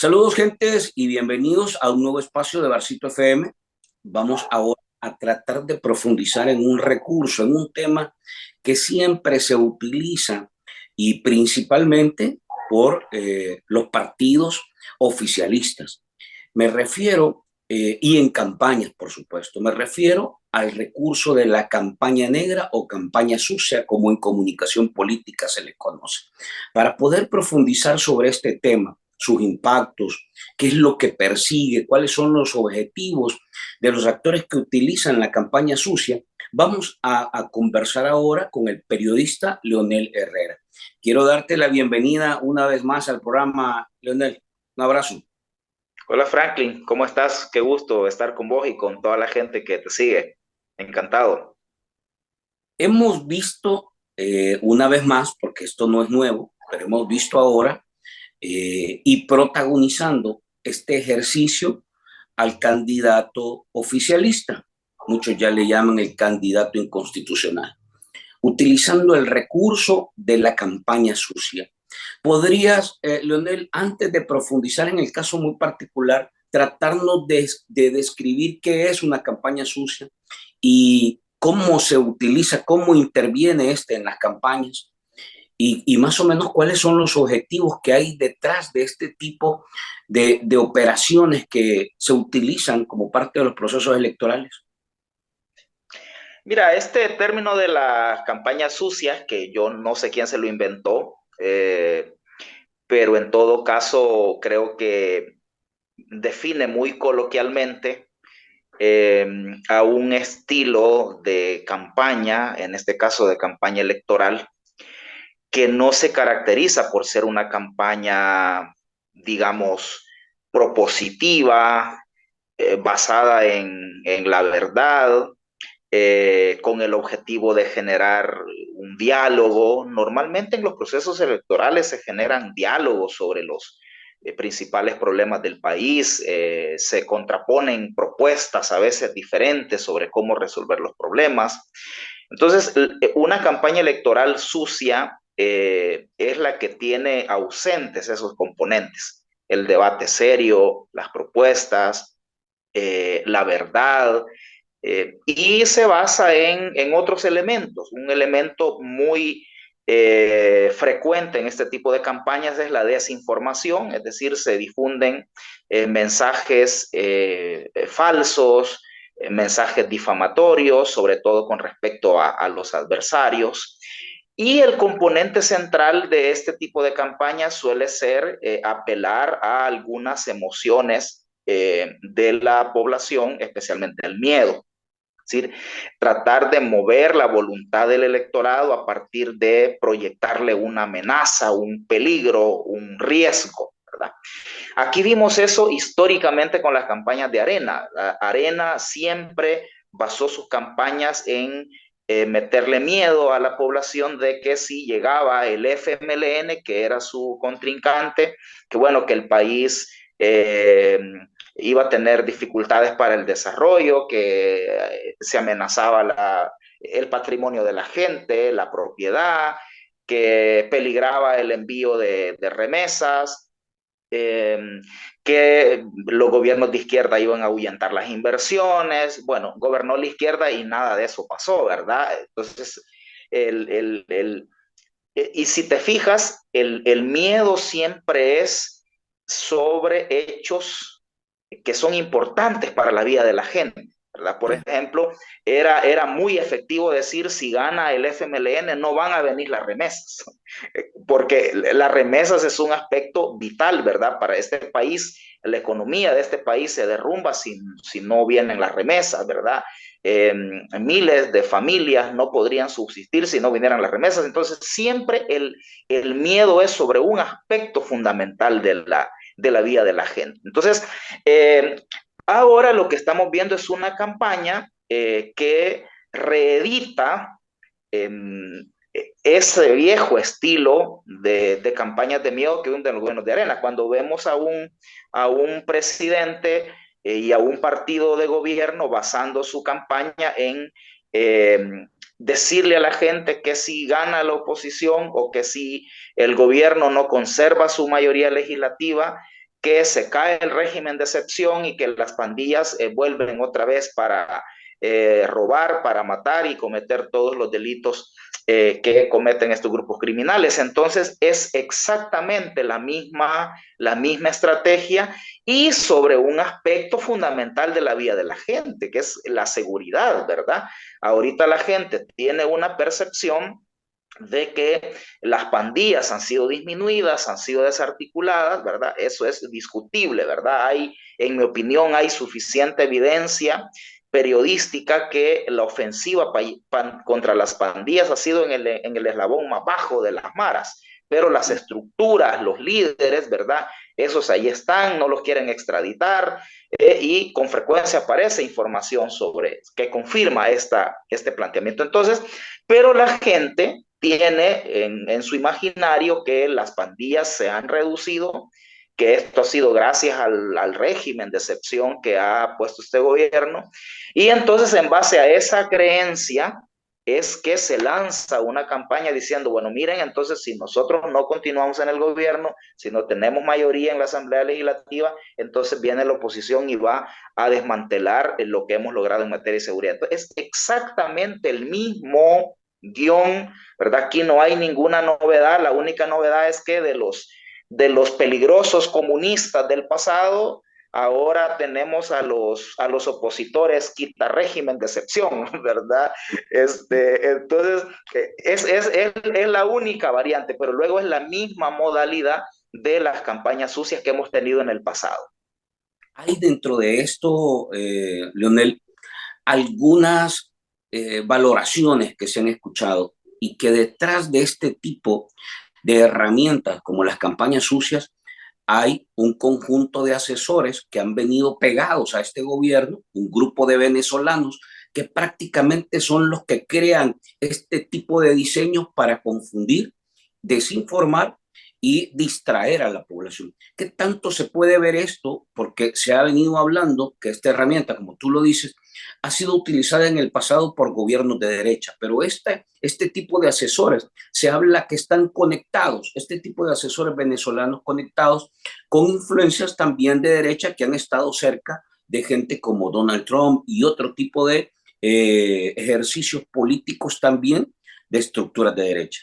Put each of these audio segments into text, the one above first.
Saludos, gentes, y bienvenidos a un nuevo espacio de Barcito FM. Vamos ahora a tratar de profundizar en un recurso, en un tema que siempre se utiliza y principalmente por los partidos oficialistas. Me refiero, y en campañas, por supuesto, me refiero al recurso de la campaña negra o campaña sucia, como en comunicación política se le conoce. Para poder profundizar sobre este tema, sus impactos, qué es lo que persigue, cuáles son los objetivos de los actores que utilizan la campaña sucia, vamos a conversar ahora con el periodista Leonel Herrera. Quiero darte la bienvenida una vez más al programa, Leonel. Un abrazo. Hola Franklin, ¿cómo estás? Qué gusto estar con vos y con toda la gente que te sigue. Encantado. Hemos visto una vez más, porque esto no es nuevo, pero hemos visto ahora y protagonizando este ejercicio al candidato oficialista. Muchos ya le llaman el candidato inconstitucional, utilizando el recurso de la campaña sucia. ¿Podrías, Leonel, antes de profundizar en el caso muy particular, tratarnos de describir qué es una campaña sucia y cómo se utiliza, cómo interviene este en las campañas y más o menos cuáles son los objetivos que hay detrás de este tipo de operaciones que se utilizan como parte de los procesos electorales? Mira, este término de las campañas sucias, que yo no sé quién se lo inventó, pero en todo caso creo que define muy coloquialmente a un estilo de campaña, en este caso de campaña electoral, que no se caracteriza por ser una campaña, digamos, propositiva, basada en la verdad, con el objetivo de generar un diálogo. Normalmente en los procesos electorales se generan diálogos sobre los principales problemas del país, se contraponen propuestas a veces diferentes sobre cómo resolver los problemas. Entonces, una campaña electoral sucia es la que tiene ausentes esos componentes, el debate serio, las propuestas, la verdad, y se basa en otros elementos. Un elemento muy frecuente en este tipo de campañas es la desinformación, es decir, se difunden mensajes falsos, mensajes difamatorios, sobre todo con respecto a los adversarios. Y el componente central de este tipo de campañas suele ser apelar a algunas emociones de la población, especialmente el miedo. Es decir, tratar de mover la voluntad del electorado a partir de proyectarle una amenaza, un peligro, un riesgo, ¿verdad? Aquí vimos eso históricamente con las campañas de Arena. Arena siempre basó sus campañas en meterle miedo a la población de que si llegaba el FMLN, que era su contrincante, que bueno, que el país iba a tener dificultades para el desarrollo, que se amenazaba el patrimonio de la gente, la propiedad, que peligraba el envío de remesas, eh, que los gobiernos de izquierda iban a ahuyentar las inversiones. Bueno, gobernó la izquierda y nada de eso pasó, ¿verdad? Entonces, y si te fijas, el miedo siempre es sobre hechos que son importantes para la vida de la gente, ¿verdad? Por Ya. ejemplo, era muy efectivo decir si gana el FMLN no van a venir las remesas, porque las remesas es un aspecto vital, ¿verdad? Para este país, la economía de este país se derrumba si no vienen las remesas, ¿verdad? Eh, Miles de familias no podrían subsistir si no vinieran las remesas. Entonces, siempre el miedo es sobre un aspecto fundamental de la vida de la gente. Entonces, ahora lo que estamos viendo es una campaña que reedita eh, ese viejo estilo de campañas de miedo que hubo en los gobiernos de Arena. Cuando vemos a un presidente y a un partido de gobierno basando su campaña en eh, decirle a la gente que si gana la oposición o que si el gobierno no conserva su mayoría legislativa, que se cae el régimen de excepción y que las pandillas vuelven otra vez para robar, para matar y cometer todos los delitos que cometen estos grupos criminales. Entonces es exactamente la misma estrategia y sobre un aspecto fundamental de la vida de la gente, que es la seguridad, ¿verdad? Ahorita la gente tiene una percepción de que las pandillas han sido disminuidas, han sido desarticuladas, ¿verdad? Eso es discutible, ¿verdad? En mi opinión, hay suficiente evidencia periodística que la ofensiva contra las pandillas ha sido en el eslabón más bajo de las maras, pero las estructuras, los líderes, ¿verdad? Esos ahí están, no los quieren extraditar y con frecuencia aparece información sobre que confirma este planteamiento. Entonces, pero la gente tiene en su imaginario que las pandillas se han reducido, que esto ha sido gracias al régimen de excepción que ha puesto este gobierno. Y entonces, en base a esa creencia, es que se lanza una campaña diciendo, bueno, miren, entonces si nosotros no continuamos en el gobierno, si no tenemos mayoría en la Asamblea Legislativa, entonces viene la oposición y va a desmantelar lo que hemos logrado en materia de seguridad. Entonces, es exactamente el mismo guión, ¿verdad? Aquí no hay ninguna novedad, la única novedad es que de los peligrosos comunistas del pasado, ahora tenemos a los opositores quita régimen de excepción, ¿verdad? Entonces, es la única variante, pero luego es la misma modalidad de las campañas sucias que hemos tenido en el pasado. Hay dentro de esto, Leonel, algunas valoraciones que se han escuchado y que detrás de este tipo de herramientas como las campañas sucias hay un conjunto de asesores que han venido pegados a este gobierno, un grupo de venezolanos que prácticamente son los que crean este tipo de diseños para confundir, desinformar y distraer a la población. ¿Qué tanto se puede ver esto? Porque se ha venido hablando que esta herramienta, como tú lo dices, ha sido utilizada en el pasado por gobiernos de derecha, pero este tipo de asesores, se habla que están conectados, este tipo de asesores venezolanos conectados con influencias también de derecha que han estado cerca de gente como Donald Trump y otro tipo de ejercicios políticos también de estructuras de derecha.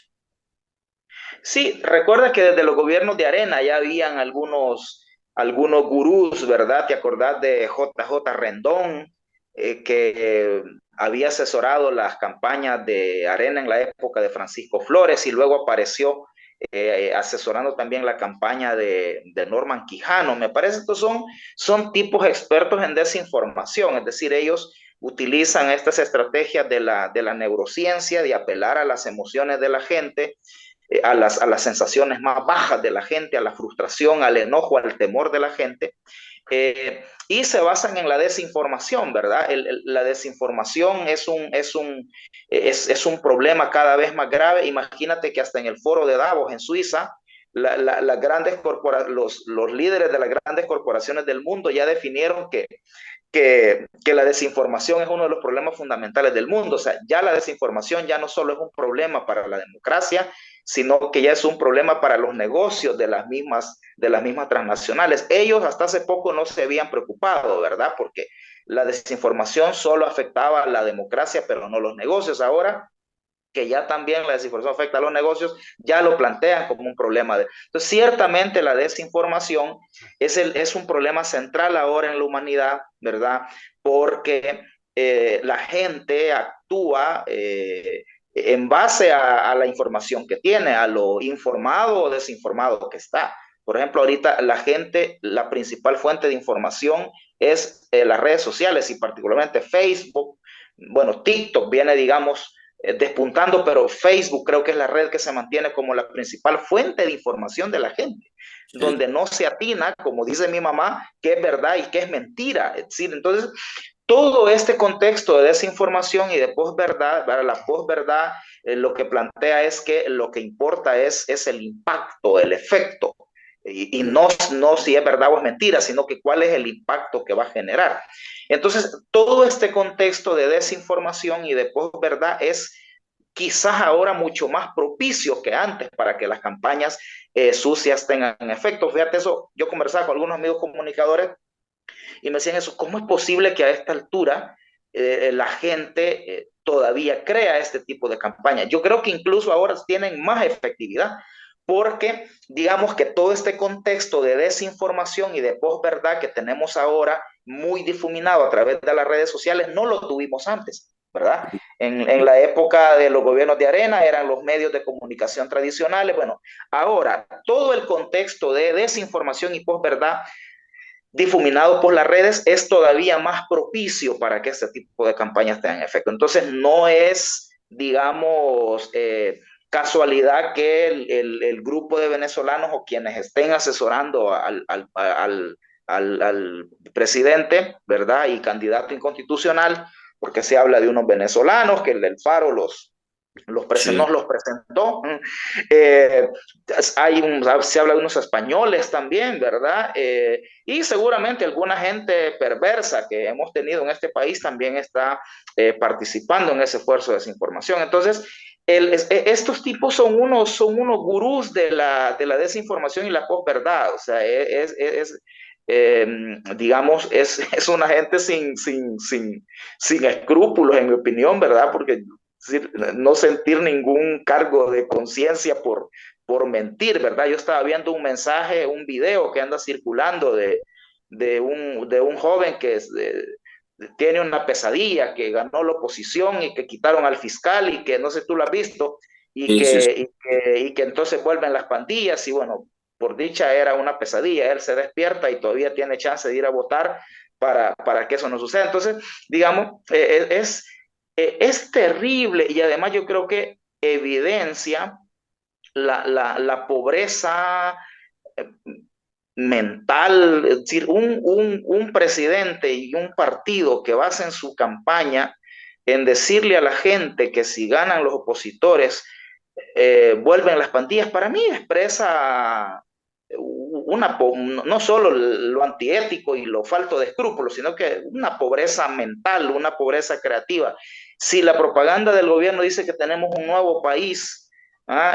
Sí, recuerda que desde los gobiernos de Arena ya habían algunos gurús, ¿verdad? ¿Te acordás de JJ Rendón, que había asesorado las campañas de Arena en la época de Francisco Flores y luego apareció asesorando también la campaña de Norman Quijano? Me parece que son tipos expertos en desinformación, es decir, ellos utilizan estas estrategias de la neurociencia, de apelar a las emociones de la gente, a las sensaciones más bajas de la gente, a la frustración, al enojo, al temor de la gente, y se basan en la desinformación, ¿verdad? La desinformación es un problema cada vez más grave. Imagínate que hasta en el foro de Davos, en Suiza, los líderes de las grandes corporaciones del mundo ya definieron que la desinformación es uno de los problemas fundamentales del mundo. O sea, ya la desinformación ya no solo es un problema para la democracia, sino que ya es un problema para los negocios de las mismas transnacionales. Ellos hasta hace poco no se habían preocupado, ¿verdad? Porque la desinformación solo afectaba a la democracia, pero no los negocios. Ahora que ya también la desinformación afecta a los negocios, ya lo plantean como un problema. Entonces, ciertamente la desinformación es un problema central ahora en la humanidad, ¿verdad? Porque la gente actúa en base a la información que tiene, a lo informado o desinformado que está. Por ejemplo, ahorita la gente, la principal fuente de información es las redes sociales y particularmente Facebook. Bueno, TikTok viene, digamos, despuntando, pero Facebook creo que es la red que se mantiene como la principal fuente de información de la gente, Sí. donde no se atina, como dice mi mamá, qué es verdad y qué es mentira. Es decir, entonces, todo este contexto de desinformación y de posverdad, para la posverdad, lo que plantea es que lo que importa es el impacto, el efecto, y no si es verdad o es mentira, sino que cuál es el impacto que va a generar. Entonces, todo este contexto de desinformación y de posverdad es quizás ahora mucho más propicios que antes para que las campañas sucias tengan efecto. Fíjate eso, yo conversaba con algunos amigos comunicadores y me decían eso, ¿cómo es posible que a esta altura la gente todavía crea este tipo de campañas? Yo creo que incluso ahora tienen más efectividad, porque digamos que todo este contexto de desinformación y de posverdad que tenemos ahora muy difuminado a través de las redes sociales no lo tuvimos antes, ¿verdad? En la época de los gobiernos de arena eran los medios de comunicación tradicionales. Bueno, ahora todo el contexto de desinformación y posverdad difuminado por las redes es todavía más propicio para que este tipo de campañas tengan efecto. Entonces, no es, digamos, casualidad que el grupo de venezolanos o quienes estén asesorando al presidente, ¿verdad? Y candidato inconstitucional, porque se habla de unos venezolanos que el Faro Sí, nos los presentó. Se habla de unos españoles también, ¿verdad? Y seguramente alguna gente perversa que hemos tenido en este país también está participando en ese esfuerzo de desinformación. Entonces, estos tipos son unos gurús de la desinformación y la posverdad. O sea, digamos, es una gente sin escrúpulos, en mi opinión, ¿verdad? Porque decir, no sentir ningún cargo de conciencia por mentir, ¿verdad? Yo estaba viendo un mensaje, un video que anda circulando de un joven que tiene una pesadilla, que ganó la oposición y que quitaron al fiscal y que no sé, tú lo has visto, sí, sí, sí. y que entonces vuelven las pandillas y bueno, por dicha era una pesadilla, él se despierta y todavía tiene chance de ir a votar para que eso no suceda. Entonces, digamos, es terrible y además yo creo que evidencia la pobreza eh, mental, es decir, un presidente y un partido que basen su campaña en decirle a la gente que si ganan los opositores, vuelven las pandillas, para mí expresa no solo lo antiético y lo falto de escrúpulos, sino que una pobreza mental, una pobreza creativa. Si la propaganda del gobierno dice que tenemos un nuevo país,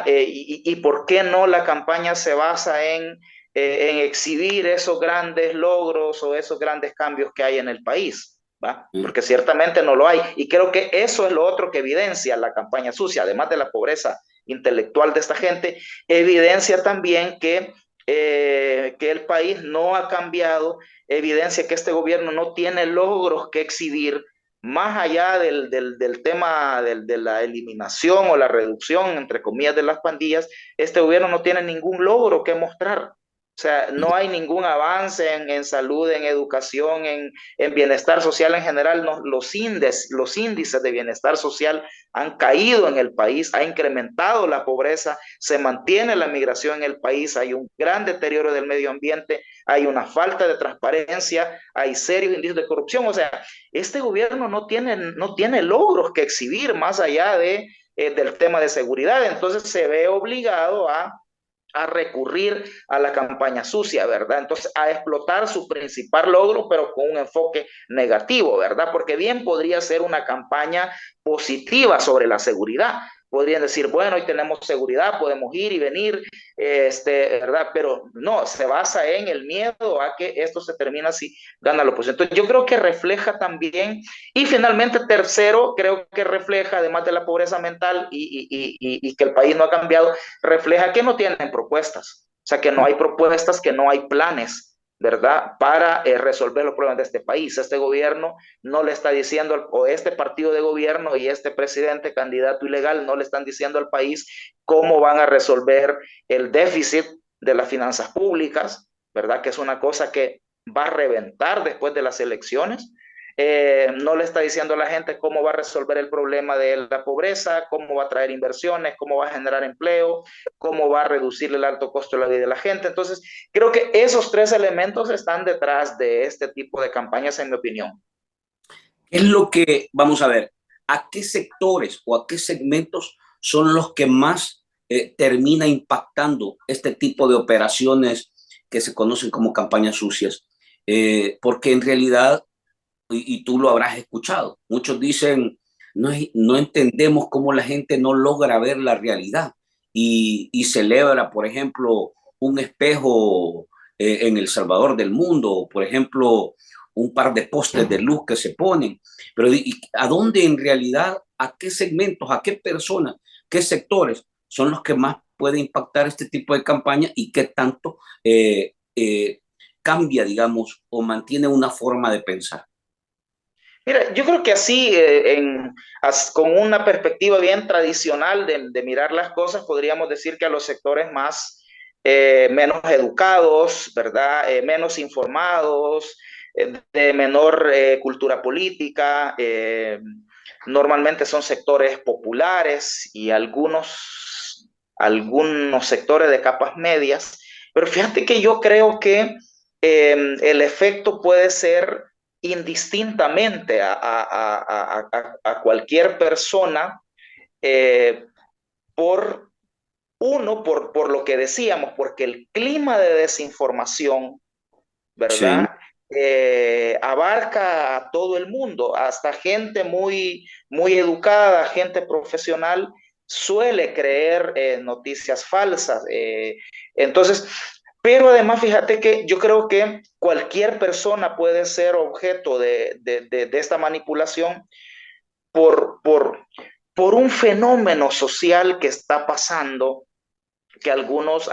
y por qué no la campaña se basa en exhibir esos grandes logros o esos grandes cambios que hay en el país, ¿va? Porque ciertamente no lo hay. Y creo que eso es lo otro que evidencia la campaña sucia, además de la pobreza intelectual de esta gente, evidencia también que el país no ha cambiado, evidencia que este gobierno no tiene logros que exhibir más allá del tema de la eliminación o la reducción, entre comillas, de las pandillas. Este gobierno no tiene ningún logro que mostrar. O sea, no hay ningún avance en salud, en educación, en bienestar social en general. No, los índices de bienestar social han caído en el país, ha incrementado la pobreza, se mantiene la migración en el país, hay un gran deterioro del medio ambiente, hay una falta de transparencia, hay serios indicios de corrupción. O sea, este gobierno no tiene logros que exhibir más allá del tema de seguridad. Entonces se ve obligado a recurrir a la campaña sucia, ¿verdad? Entonces, a explotar su principal logro, pero con un enfoque negativo, ¿verdad? Porque bien podría ser una campaña positiva sobre la seguridad. Podrían decir, bueno, hoy tenemos seguridad, podemos ir y venir, ¿verdad? Pero no, se basa en el miedo a que esto se termine si gana la oposición. Entonces, yo creo que refleja también, y finalmente, tercero, creo que refleja, además de la pobreza mental y que el país no ha cambiado, refleja que no tienen propuestas, o sea, que no hay propuestas, que no hay planes, ¿verdad? Para resolver los problemas de este país. Este gobierno no le está diciendo, o este partido de gobierno y este presidente candidato ilegal no le están diciendo al país cómo van a resolver el déficit de las finanzas públicas, ¿verdad? Que es una cosa que va a reventar después de las elecciones. No le está diciendo a la gente cómo va a resolver el problema de la pobreza, cómo va a traer inversiones, cómo va a generar empleo, cómo va a reducir el alto costo de la vida de la gente. Entonces, creo que esos tres elementos están detrás de este tipo de campañas, en mi opinión. ¿Qué es lo que, vamos a ver, a qué sectores o a qué segmentos son los que más termina impactando este tipo de operaciones que se conocen como campañas sucias? Porque en realidad, y tú lo habrás escuchado, muchos dicen, no entendemos cómo la gente no logra ver la realidad y celebra, por ejemplo, un espejo en El Salvador del mundo, o por ejemplo, un par de postes de luz que se ponen. Pero ¿a dónde en realidad, a qué segmentos, a qué personas, qué sectores son los que más puede impactar este tipo de campaña y qué tanto cambia, digamos, o mantiene una forma de pensar? Mira, yo creo que así, con una perspectiva bien tradicional de mirar las cosas, podríamos decir que a los sectores más menos educados, ¿verdad? Menos informados, de menor cultura política, normalmente son sectores populares y algunos sectores de capas medias. Pero fíjate que yo creo que el efecto puede ser indistintamente a cualquier persona eh, por por lo que decíamos, porque el clima de desinformación, Sí, ¿verdad? Abarca a todo el mundo, hasta gente muy educada, gente profesional, suele creer noticias falsas. Entonces, pero además, fíjate que yo creo que cualquier persona puede ser objeto de esta manipulación por, por, por un fenómeno social que está pasando, que algunos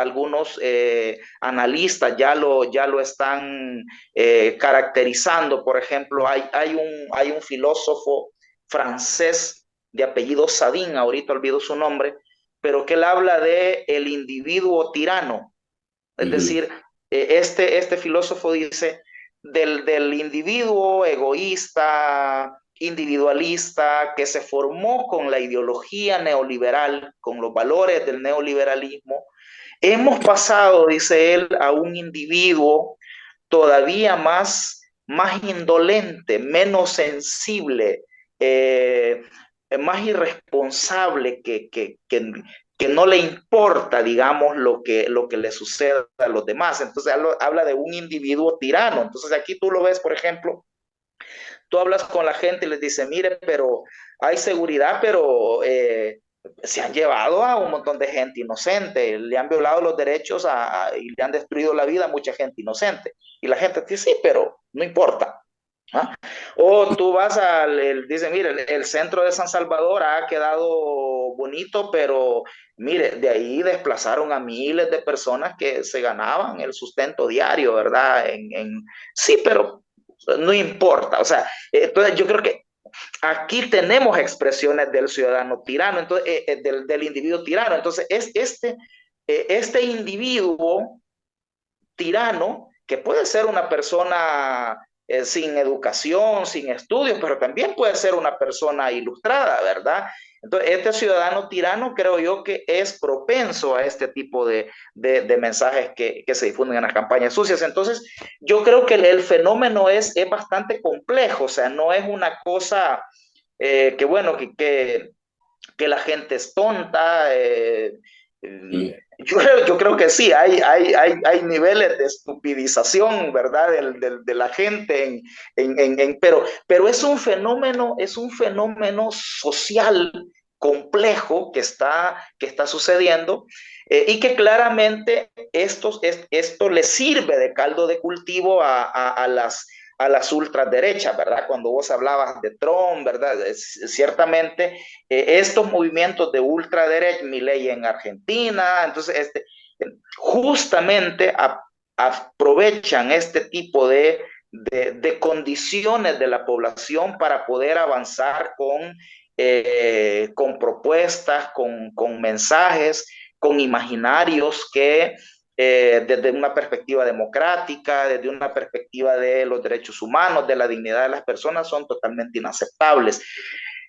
analistas ya lo están caracterizando. Por ejemplo, hay un filósofo francés de apellido Sadin, ahorita olvido su nombre, pero que él habla de el individuo tirano. Es ujú, decir, este filósofo dice del individuo egoísta, individualista, que se formó con la ideología neoliberal, con los valores del neoliberalismo. Hemos pasado, dice él, a un individuo todavía más indolente, menos sensible, eh, más irresponsable, que no le importa, digamos, lo que le suceda a los demás. Entonces habla de un individuo tirano. Entonces aquí tú lo ves, por ejemplo, tú hablas con la gente y les dices, mire, pero hay seguridad, pero se han llevado a un montón de gente inocente, le han violado los derechos y le han destruido la vida a mucha gente inocente. Y la gente dice, sí, pero no importa. ¿Ah? O tú vas dice, mire, el centro de San Salvador ha quedado bonito, pero mire, de ahí desplazaron a miles de personas que se ganaban el sustento diario, ¿verdad? Sí, pero no importa. O sea, entonces yo creo que aquí tenemos expresiones del ciudadano tirano, entonces, del individuo tirano. Entonces, este individuo tirano, que puede ser una persona sin educación, sin estudios, pero también puede ser una persona ilustrada, ¿verdad? Entonces, este ciudadano tirano creo yo que es propenso a este tipo de mensajes que se difunden en las campañas sucias. Entonces, yo creo que el fenómeno es bastante complejo, o sea, no es una cosa que bueno, que la gente es tonta. ujú. Yo creo que sí, hay niveles de estupidización, ¿verdad? De la gente, pero es un fenómeno social complejo que está sucediendo y que claramente esto le sirve de caldo de cultivo a las ultraderechas, ¿verdad? Cuando vos hablabas de Trump, ¿verdad? Ciertamente estos movimientos de ultraderecha, Milei en Argentina, entonces justamente aprovechan este tipo de condiciones de la población para poder avanzar con propuestas, con mensajes, con imaginarios que desde una perspectiva democrática, desde una perspectiva de los derechos humanos, de la dignidad de las personas, son totalmente inaceptables.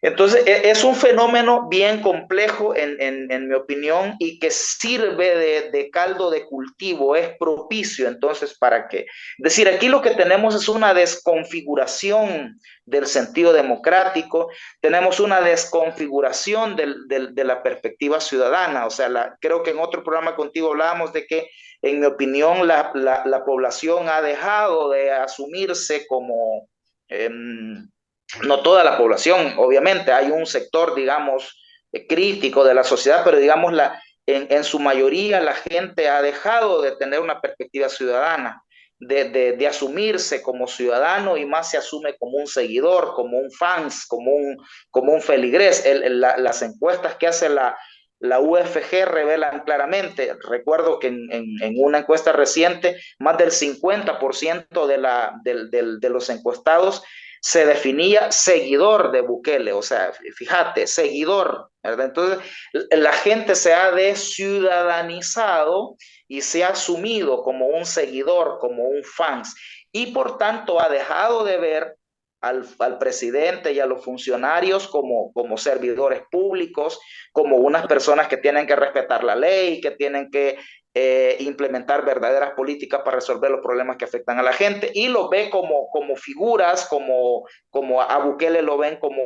Entonces, es un fenómeno bien complejo, en mi opinión, y que sirve de caldo de cultivo, es propicio, entonces, ¿para qué? Es decir, aquí lo que tenemos es una desconfiguración del sentido democrático, tenemos una desconfiguración de la perspectiva ciudadana, o sea, creo que en otro programa contigo hablábamos de que, en mi opinión, la población ha dejado de asumirse como... no toda la población, obviamente, hay un sector, digamos, crítico de la sociedad, pero digamos, en su mayoría la gente ha dejado de tener una perspectiva ciudadana, de asumirse como ciudadano y más se asume como un seguidor, como un fans, como un feligrés. Las encuestas que hace la UFG revelan claramente, recuerdo que en una encuesta reciente, más del 50% de los encuestados se definía seguidor de Bukele, o sea, fíjate, seguidor, ¿verdad? Entonces, la gente se ha desciudadanizado y se ha asumido como un seguidor, como un fans, y por tanto ha dejado de ver al presidente y a los funcionarios como servidores públicos, como unas personas que tienen que respetar la ley, que tienen que implementar verdaderas políticas para resolver los problemas que afectan a la gente, y lo ve como figuras, como a Bukele lo ven como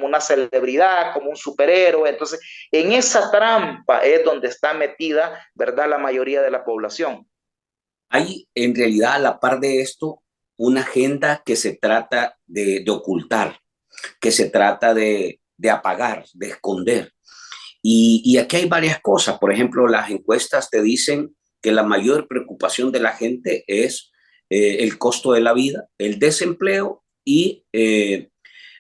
una celebridad, como un superhéroe. Entonces, en esa trampa es donde está metida, ¿verdad?, la mayoría de la población. Hay en realidad a la par de esto una agenda que se trata de ocultar, que se trata de apagar, de esconder. Y aquí hay varias cosas. Por ejemplo, las encuestas te dicen que la mayor preocupación de la gente es el costo de la vida, el desempleo y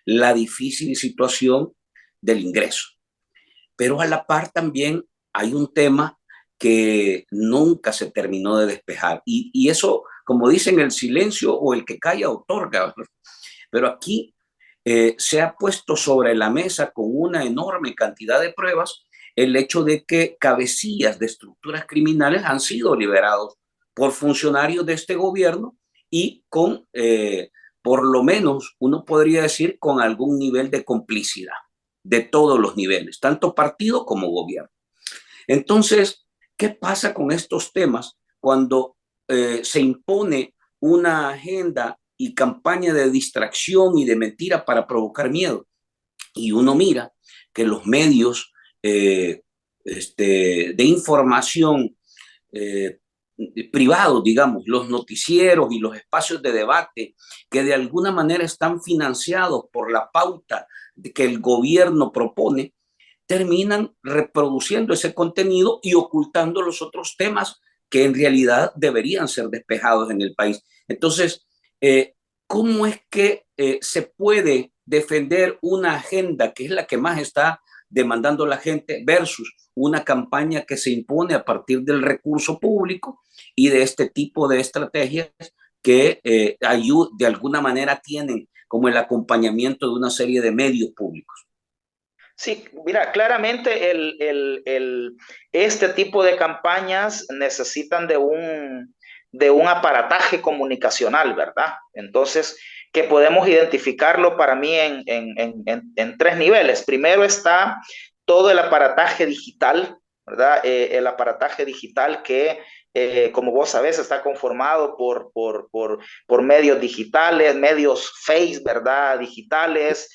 la difícil situación del ingreso. Pero a la par también hay un tema que nunca se terminó de despejar. Y eso, como dicen, el silencio o el que calla otorga. Pero aquí se ha puesto sobre la mesa con una enorme cantidad de pruebas el hecho de que cabecillas de estructuras criminales han sido liberados por funcionarios de este gobierno y con, por lo menos, uno podría decir, con algún nivel de complicidad de todos los niveles, tanto partido como gobierno. Entonces, ¿qué pasa con estos temas cuando se impone una agenda y campaña de distracción y de mentira para provocar miedo? Y uno mira que los medios de información eh, privados, digamos, los noticieros y los espacios de debate que de alguna manera están financiados por la pauta que el gobierno propone, terminan reproduciendo ese contenido y ocultando los otros temas que en realidad deberían ser despejados en el país. Entonces, ¿cómo es que se puede defender una agenda que es la que más está demandando la gente versus una campaña que se impone a partir del recurso público y de este tipo de estrategias que de alguna manera tienen como el acompañamiento de una serie de medios públicos? Sí, mira, claramente este tipo de campañas necesitan de un aparataje comunicacional, ¿verdad? Entonces, que podemos identificarlo para mí en tres niveles. Primero está todo el aparataje digital, ¿verdad? El aparataje digital que, como vos sabés, está conformado por medios digitales, medios face, ¿verdad? Digitales,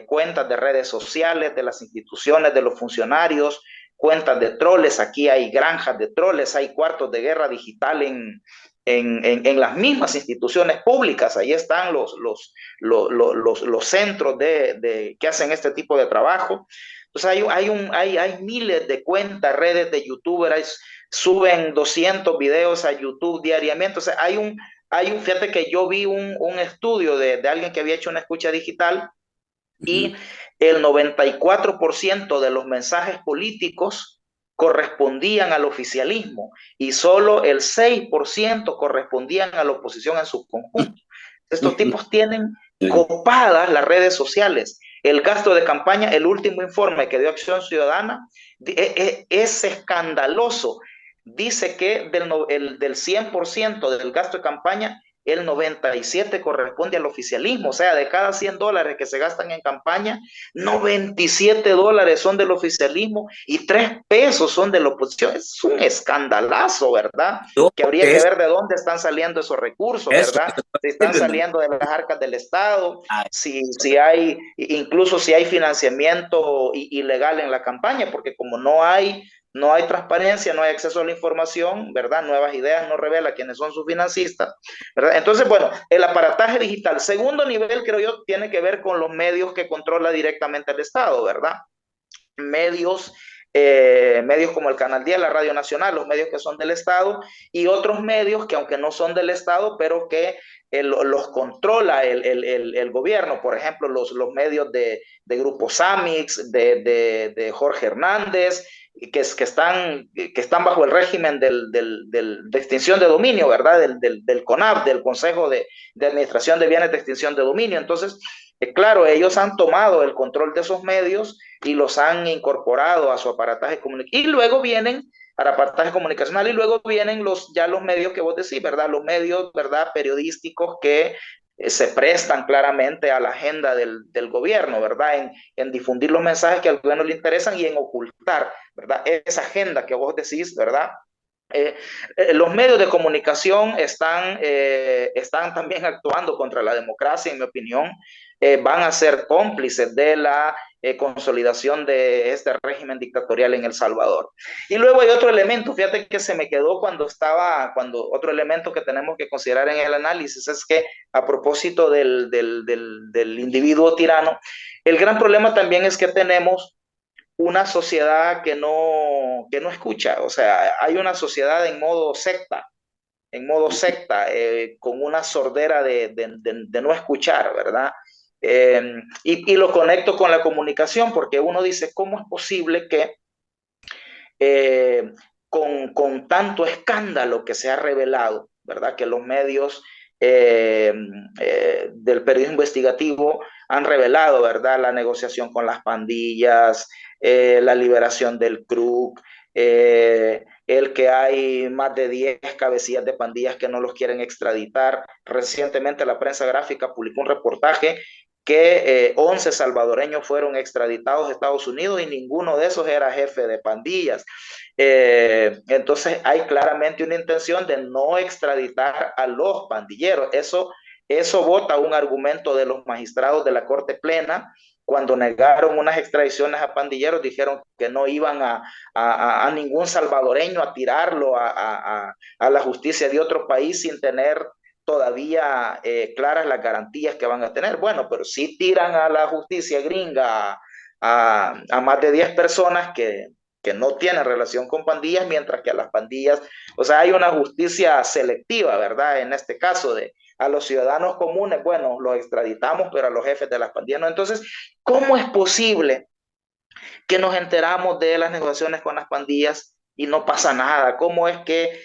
cuentas de redes sociales, de las instituciones, de los funcionarios, cuentas de troles. Aquí hay granjas de troles, hay cuartos de guerra digital en las mismas instituciones públicas. Ahí están los centros que hacen este tipo de trabajo. Entonces hay miles de cuentas, redes de youtubers, suben 200 videos a YouTube diariamente. O sea, fíjate que yo vi un estudio de alguien que había hecho una escucha digital y el 94% de los mensajes políticos correspondían al oficialismo y solo el 6% correspondían a la oposición en su conjunto. Estos tipos tienen copadas las redes sociales. El gasto de campaña, el último informe que dio Acción Ciudadana, es escandaloso. Dice que del 100% del gasto de campaña, el 97 corresponde al oficialismo. O sea, de cada $100 que se gastan en campaña, $97 son del oficialismo y 3 pesos son de la oposición. Es un escandalazo, ¿verdad? Que habría que ver de dónde están saliendo esos recursos, ¿verdad? Si están saliendo de las arcas del Estado, si hay, incluso si hay financiamiento ilegal en la campaña, porque como no hay no hay transparencia, no hay acceso a la información, ¿verdad? Nuevas Ideas no revela quiénes son sus financistas, ¿verdad? Entonces, bueno, el aparataje digital. Segundo nivel, creo yo, tiene que ver con los medios que controla directamente el Estado, ¿verdad? Medios, medios como el Canal 10, la Radio Nacional, los medios que son del Estado, y otros medios que aunque no son del Estado, pero que los controla el gobierno, por ejemplo, los medios de Grupo Samix, de Jorge Hernández, que están bajo el régimen de extinción de dominio, ¿verdad? Del CONAF, del Consejo de Administración de Bienes de Extinción de Dominio. Entonces, claro, ellos han tomado el control de esos medios y los han incorporado a su aparataje comunicacional. Y luego vienen al aparataje comunicacional y luego vienen ya los medios que vos decís, ¿verdad? Los medios, ¿verdad? Periodísticos que se prestan claramente a la agenda del gobierno, ¿verdad? En difundir los mensajes que al gobierno le interesan y en ocultar, ¿verdad? Esa agenda que vos decís, ¿verdad? Los medios de comunicación están también actuando contra la democracia, en mi opinión. Van a ser cómplices de la consolidación de este régimen dictatorial en El Salvador. Y luego hay otro elemento, fíjate que se me quedó otro elemento que tenemos que considerar en el análisis es que a propósito del individuo tirano, el gran problema también es que tenemos una sociedad que no escucha, o sea, hay una sociedad con una sordera de no escuchar, ¿verdad? Y lo conecto con la comunicación, porque uno dice, ¿cómo es posible que eh, con tanto escándalo que se ha revelado, ¿verdad? Que los medios del periodismo investigativo han revelado, ¿verdad? La negociación con las pandillas, la liberación del CRUC, el que hay más de 10 cabecillas de pandillas que no los quieren extraditar. Recientemente la prensa gráfica publicó un reportaje que 11 salvadoreños fueron extraditados a Estados Unidos y ninguno de esos era jefe de pandillas. Entonces hay claramente una intención de no extraditar a los pandilleros. Eso vota un argumento de los magistrados de la Corte Plena cuando negaron unas extradiciones a pandilleros, dijeron que no iban a ningún salvadoreño a tirarlo a la justicia de otro país sin tener todavía claras las garantías que van a tener. Bueno, pero sí tiran a la justicia gringa a más de 10 personas que no tienen relación con pandillas, mientras que a las pandillas, o sea, hay una justicia selectiva, ¿verdad? En este caso de a los ciudadanos comunes, bueno, los extraditamos, pero a los jefes de las pandillas no. Entonces, ¿cómo es posible que nos enteramos de las negociaciones con las pandillas y no pasa nada? ¿Cómo es que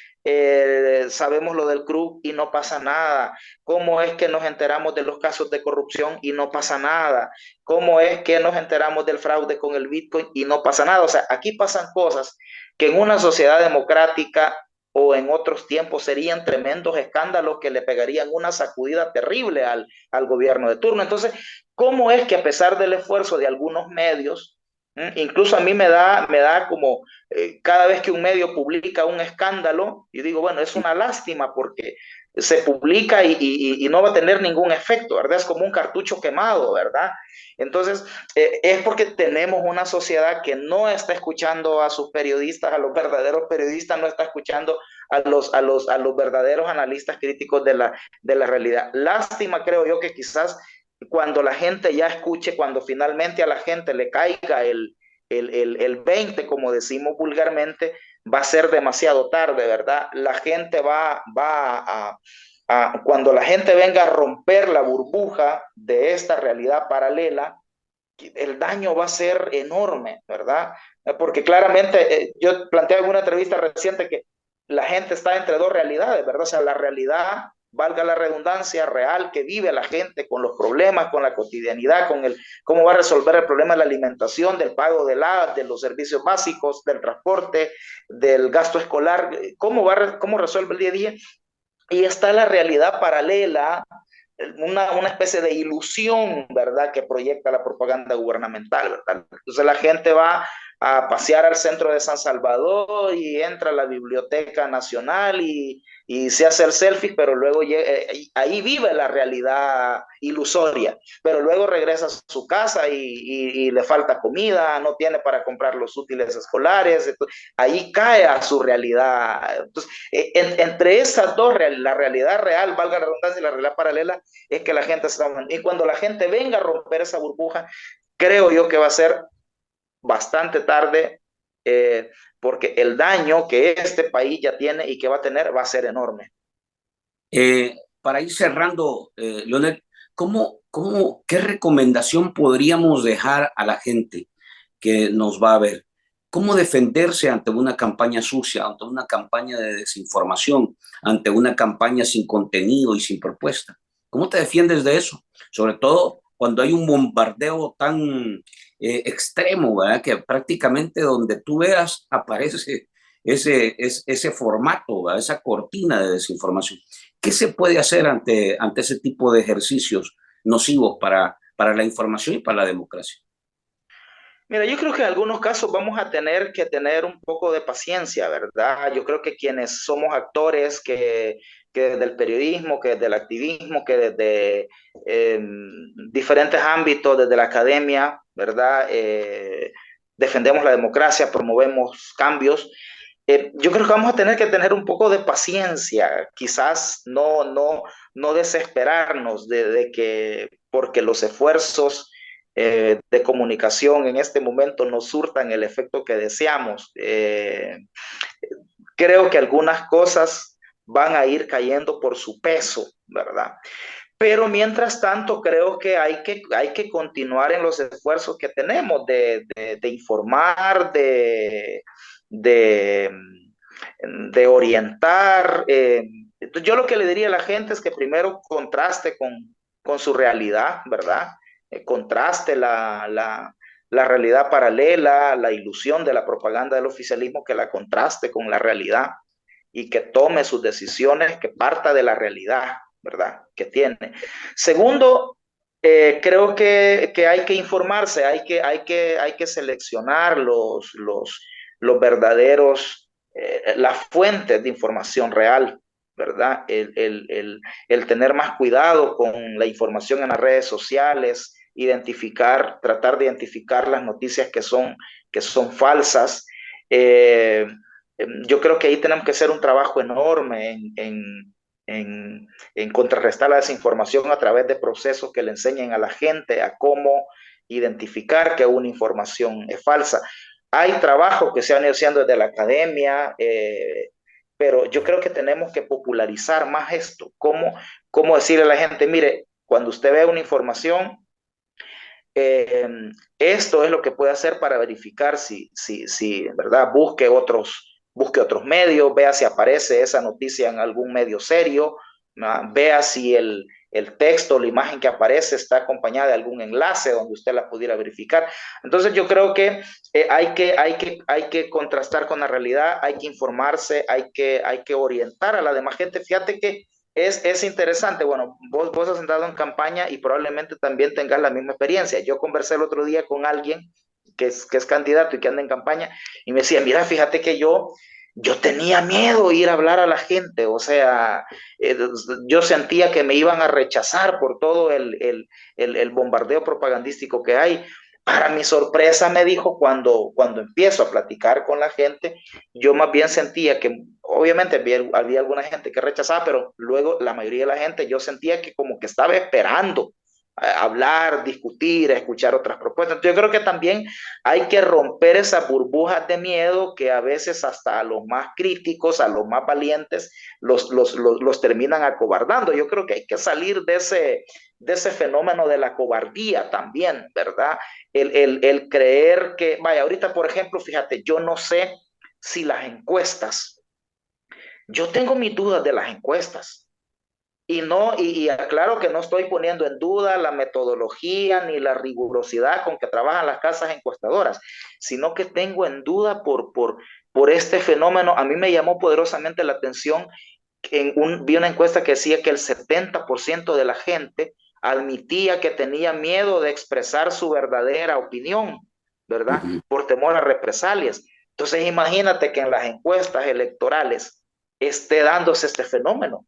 sabemos lo del CRUC y no pasa nada? ¿Cómo es que nos enteramos de los casos de corrupción y no pasa nada? ¿Cómo es que nos enteramos del fraude con el Bitcoin y no pasa nada? O sea, aquí pasan cosas que en una sociedad democrática o en otros tiempos serían tremendos escándalos que le pegarían una sacudida terrible al gobierno de turno. Entonces, ¿cómo es que a pesar del esfuerzo de algunos medios, incluso a mí me da como cada vez que un medio publica un escándalo, y digo, bueno, es una lástima porque se publica y no va a tener ningún efecto, ¿verdad? Es como un cartucho quemado, ¿verdad? Entonces, es porque tenemos una sociedad que no está escuchando a sus periodistas, a los verdaderos periodistas, no está escuchando a los verdaderos analistas críticos de la realidad. Lástima, creo yo, que quizás cuando la gente ya escuche, cuando finalmente a la gente le caiga el 20, como decimos vulgarmente, va a ser demasiado tarde, ¿verdad? La gente cuando la gente venga a romper la burbuja de esta realidad paralela, el daño va a ser enorme, ¿verdad? Porque claramente, yo planteé en una entrevista reciente que la gente está entre dos realidades, ¿verdad? O sea, la realidad, valga la redundancia, real que vive la gente con los problemas, con la cotidianidad, cómo va a resolver el problema de la alimentación, del pago de los servicios básicos, del transporte, del gasto escolar, cómo resuelve el día a día. Y está la realidad paralela, una especie de ilusión, ¿verdad?, que proyecta la propaganda gubernamental, ¿verdad? Entonces la gente va a pasear al centro de San Salvador y entra a la Biblioteca Nacional y se hace el selfie, pero luego ahí vive la realidad ilusoria, pero luego regresa a su casa y le falta comida, no tiene para comprar los útiles escolares, entonces, ahí cae a su realidad. Entonces, entre esas dos, la realidad real, valga la redundancia, y la realidad paralela, es que la gente está... Y cuando la gente venga a romper esa burbuja, creo yo que va a ser bastante tarde, porque el daño que este país ya tiene y que va a tener va a ser enorme. Para ir cerrando, Leonel, ¿qué recomendación podríamos dejar a la gente que nos va a ver? ¿Cómo defenderse ante una campaña sucia, ante una campaña de desinformación, ante una campaña sin contenido y sin propuesta? ¿Cómo te defiendes de eso? Sobre todo cuando hay un bombardeo tan extremo, ¿verdad? Que prácticamente donde tú veas aparece ese formato, ¿verdad? Esa cortina de desinformación. ¿Qué se puede hacer ante ese tipo de ejercicios nocivos para la información y para la democracia? Mira, yo creo que en algunos casos vamos a tener que tener un poco de paciencia, ¿verdad? Yo creo que quienes somos actores, que desde el periodismo, que desde el activismo, que desde diferentes ámbitos, desde la academia, ¿verdad? Defendemos la democracia, promovemos cambios. Yo creo que vamos a tener que tener un poco de paciencia, quizás no desesperarnos de que porque los esfuerzos de comunicación en este momento no surtan el efecto que deseamos. Creo que algunas cosas van a ir cayendo por su peso, ¿verdad? Pero mientras tanto, creo que hay que continuar en los esfuerzos que tenemos de informar, de, de orientar. Yo lo que le diría a la gente es que primero contraste con su realidad, ¿verdad? Contraste la realidad paralela, la ilusión de la propaganda del oficialismo, que la contraste con la realidad y que tome sus decisiones, que parta de la realidad, ¿verdad? Que tiene. Segundo, creo que hay que informarse, hay que seleccionar los verdaderos, las fuentes de información real, ¿verdad? El tener más cuidado con la información en las redes sociales, tratar de identificar las noticias que son falsas. Eh, yo creo que ahí tenemos que hacer un trabajo enorme en contrarrestar la desinformación a través de procesos que le enseñen a la gente a cómo identificar que una información es falsa. Hay trabajos que se han ido haciendo desde la academia, pero yo creo que tenemos que popularizar más esto. Cómo decirle a la gente, mire, cuando usted ve una información, eh, esto es lo que puede hacer para verificar si ¿verdad? Busque otros medios, vea si aparece esa noticia en algún medio serio, vea si el texto, la imagen que aparece está acompañada de algún enlace donde usted la pudiera verificar. Entonces yo creo que hay que contrastar con la realidad, hay que informarse, hay que orientar a la demás gente. Fíjate que es interesante. Bueno, vos has entrado en campaña y probablemente también tengas la misma experiencia. Yo conversé el otro día con alguien que es candidato y que anda en campaña y me decía, mira, fíjate que yo tenía miedo ir a hablar a la gente, o sea, yo sentía que me iban a rechazar por todo el bombardeo propagandístico que hay. Para mi sorpresa me dijo cuando empiezo a platicar con la gente, yo más bien sentía que obviamente había alguna gente que rechazaba, pero luego la mayoría de la gente yo sentía que como que estaba esperando hablar, discutir, escuchar otras propuestas. Entonces, yo creo que también hay que romper esas burbujas de miedo que a veces hasta a los más críticos, a los más valientes, los terminan acobardando. Yo creo que hay que salir de ese fenómeno de la cobardía también, ¿verdad? El creer que, vaya, ahorita por ejemplo, fíjate, yo no sé si las encuestas, yo tengo mis dudas de las encuestas. Y aclaro que no estoy poniendo en duda la metodología ni la rigurosidad con que trabajan las casas encuestadoras, sino que tengo en duda por este fenómeno. A mí me llamó poderosamente la atención, vi una encuesta que decía que el 70% de la gente admitía que tenía miedo de expresar su verdadera opinión. ¿verdad? Ujú. Por temor a represalias. Entonces imagínate que en las encuestas electorales esté dándose este fenómeno,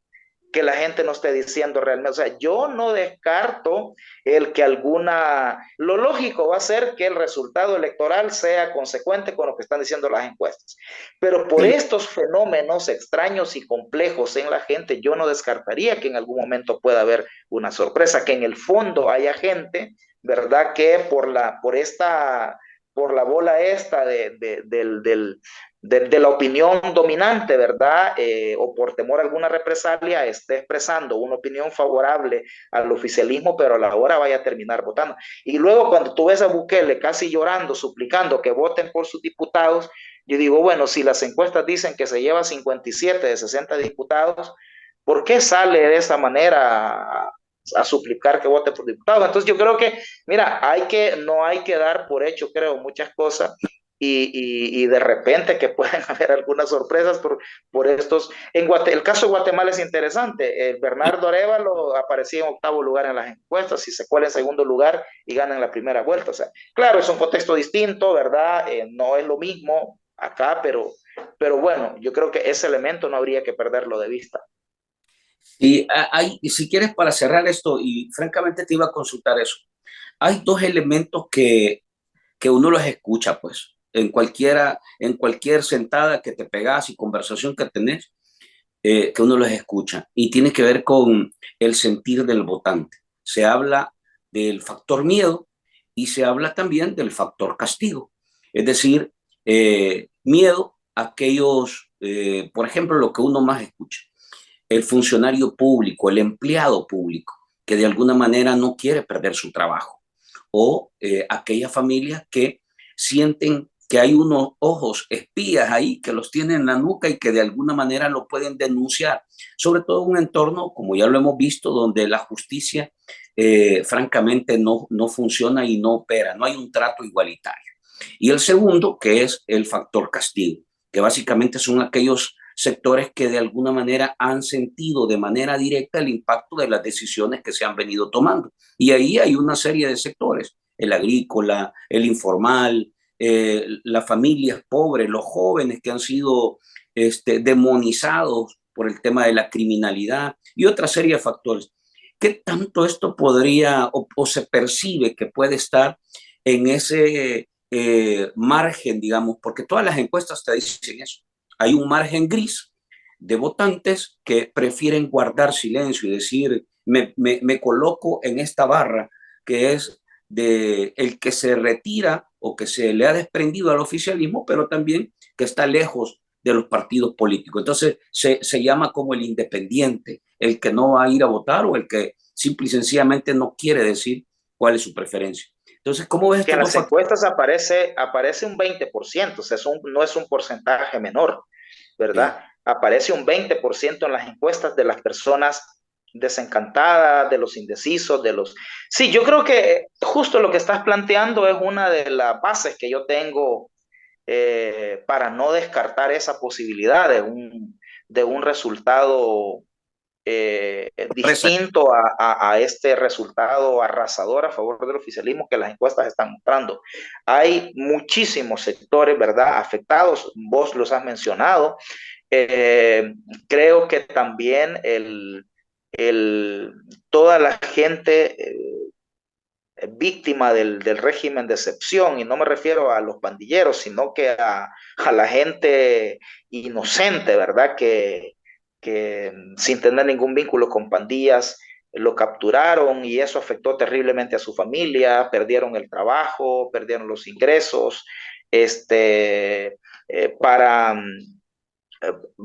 que la gente no esté diciendo realmente. O sea, yo no descarto el que lo lógico va a ser que el resultado electoral sea consecuente con lo que están diciendo las encuestas. Pero por Sí. estos fenómenos extraños y complejos en la gente, yo no descartaría que en algún momento pueda haber una sorpresa, que en el fondo haya gente, ¿verdad? Que por la bola esta de la opinión dominante, ¿verdad? O por temor a alguna represalia, esté expresando una opinión favorable al oficialismo, pero a la hora vaya a terminar votando. Y luego cuando tú ves a Bukele casi llorando, suplicando que voten por sus diputados, yo digo, bueno, si las encuestas dicen que se lleva 57 de 60 diputados, ¿por qué sale de esa manera a suplicar que vote por diputados? Entonces yo creo que, mira, no hay que dar por hecho, creo, muchas cosas y de repente que pueden haber algunas sorpresas por estos. El caso de Guatemala es interesante. Bernardo Arevalo aparecía en octavo lugar en las encuestas y se cuela en segundo lugar y gana en la primera vuelta. O sea, claro, es un contexto distinto, ¿verdad? No es lo mismo acá, pero bueno, yo creo que ese elemento no habría que perderlo de vista. Y si quieres, para cerrar esto, y francamente te iba a consultar eso, hay dos elementos que uno los escucha, pues, en cualquier sentada que te pegas y conversación que tenés, que uno los escucha, y tiene que ver con el sentir del votante. Se habla del factor miedo y se habla también del factor castigo. Es decir, miedo a aquellos, por ejemplo, lo que uno más escucha, el funcionario público, el empleado público, que de alguna manera no quiere perder su trabajo, o aquellas familias que sienten que hay unos ojos espías ahí que los tienen en la nuca y que de alguna manera lo pueden denunciar, sobre todo en un entorno, como ya lo hemos visto, donde la justicia francamente no funciona y no opera, no hay un trato igualitario. Y el segundo, que es el factor castigo, que básicamente son aquellos sectores que de alguna manera han sentido de manera directa el impacto de las decisiones que se han venido tomando. Y ahí hay una serie de sectores, el agrícola, el informal, las familias pobres, los jóvenes que han sido demonizados por el tema de la criminalidad y otra serie de factores. ¿Qué tanto esto podría o se percibe que puede estar en ese margen, digamos? Porque todas las encuestas te dicen eso. Hay un margen gris de votantes que prefieren guardar silencio y decir, me coloco en esta barra que es de el que se retira o que se le ha desprendido al oficialismo, pero también que está lejos de los partidos políticos. Entonces se llama como el independiente, el que no va a ir a votar o el que simple y sencillamente no quiere decir cuál es su preferencia. Entonces, ¿cómo ves Que en estos dos las factores? encuestas aparece un 20%, o sea, no es un porcentaje menor, Sí. ¿verdad? Aparece un 20% en las encuestas de las personas desencantadas, de los indecisos, de los... Sí, yo creo que justo lo que estás planteando es una de las bases que yo tengo para no descartar esa posibilidad de un resultado Sorpresa. distinto a este resultado arrasador a favor del oficialismo que las encuestas están mostrando. Hay muchísimos sectores, ¿verdad?, afectados, vos los has mencionado. Eh, Creo que también toda la gente víctima del régimen de excepción, y no me refiero a los pandilleros, sino que a la gente inocente, ¿verdad? Que sin tener ningún vínculo con pandillas, lo capturaron y eso afectó terriblemente a su familia, perdieron el trabajo, perdieron los ingresos, para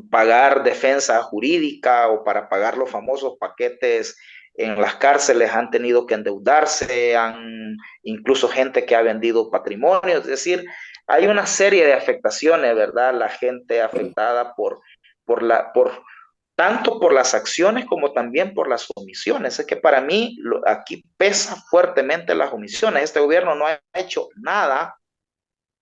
pagar defensa jurídica o para pagar los famosos paquetes en las cárceles han tenido que endeudarse, incluso gente que ha vendido patrimonio, es decir, hay una serie de afectaciones, ¿verdad? La gente afectada por tanto por las acciones como también por las omisiones. Es que para mí aquí pesa fuertemente las omisiones. Este gobierno no ha hecho nada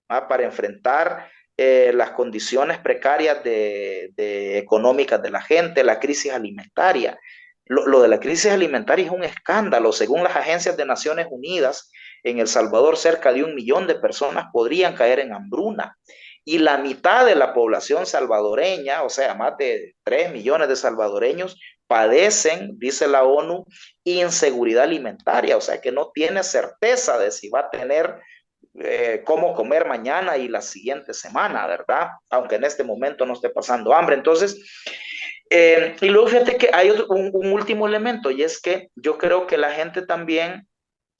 para enfrentar las condiciones precarias económicas de la gente, la crisis alimentaria. Lo de la crisis alimentaria es un escándalo. Según las agencias de Naciones Unidas, en El Salvador cerca de 1 millón de personas podrían caer en hambruna. Y la mitad de la población salvadoreña, o sea, más de 3 millones de salvadoreños, padecen, dice la ONU, inseguridad alimentaria, o sea, que no tiene certeza de si va a tener cómo comer mañana y la siguiente semana, ¿verdad? Aunque en este momento no esté pasando hambre. Entonces, y luego fíjate que hay un último elemento, y es que yo creo que la gente también,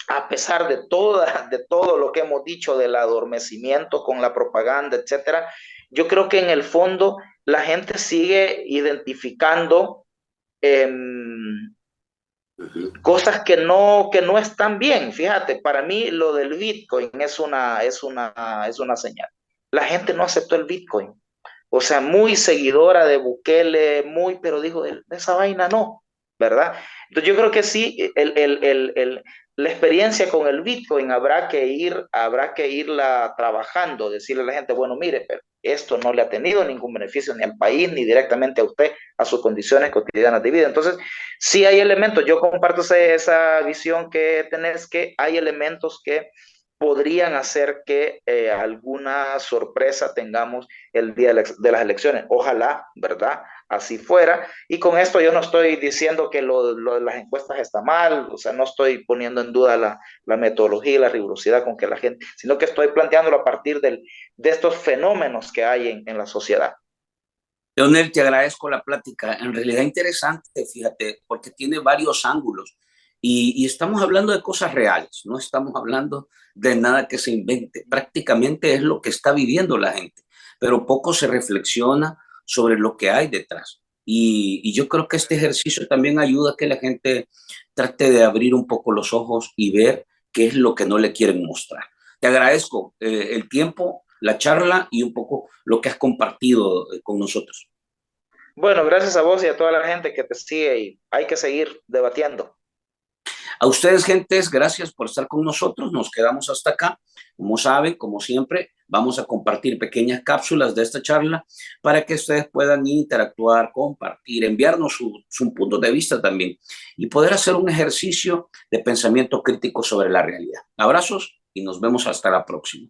a pesar de todo lo que hemos dicho del adormecimiento con la propaganda, etcétera, yo creo que en el fondo la gente sigue identificando eh, cosas que no están bien. Fíjate, para mí lo del Bitcoin es una señal. La gente no aceptó el Bitcoin. O sea, muy seguidora de Bukele, muy, pero dijo, esa vaina no, ¿verdad? Entonces yo creo que sí, la experiencia con el Bitcoin habrá que irla trabajando, decirle a la gente, bueno, mire, pero esto no le ha tenido ningún beneficio ni al país, ni directamente a usted, a sus condiciones cotidianas de vida. Entonces, sí hay elementos, yo comparto esa visión que tenés, que hay elementos que podrían hacer que alguna sorpresa tengamos el día de las elecciones. Ojalá, ¿verdad? Así fuera. Y con esto yo no estoy diciendo que lo de las encuestas está mal, o sea, no estoy poniendo en duda la metodología y la rigurosidad con que la gente, sino que estoy planteándolo a partir de estos fenómenos que hay en la sociedad. Leonel, te agradezco la plática. En realidad interesante, fíjate, porque tiene varios ángulos y estamos hablando de cosas reales, no estamos hablando de nada que se invente. Prácticamente es lo que está viviendo la gente, pero poco se reflexiona sobre lo que hay detrás. Y yo creo que este ejercicio también ayuda a que la gente trate de abrir un poco los ojos y ver qué es lo que no le quieren mostrar. Te agradezco el tiempo, la charla y un poco lo que has compartido con nosotros. Bueno, gracias a vos y a toda la gente que te sigue y hay que seguir debatiendo. A ustedes, gentes, gracias por estar con nosotros. Nos quedamos hasta acá. Como saben, como siempre, vamos a compartir pequeñas cápsulas de esta charla para que ustedes puedan interactuar, compartir, enviarnos su punto de vista también y poder hacer un ejercicio de pensamiento crítico sobre la realidad. Abrazos y nos vemos hasta la próxima.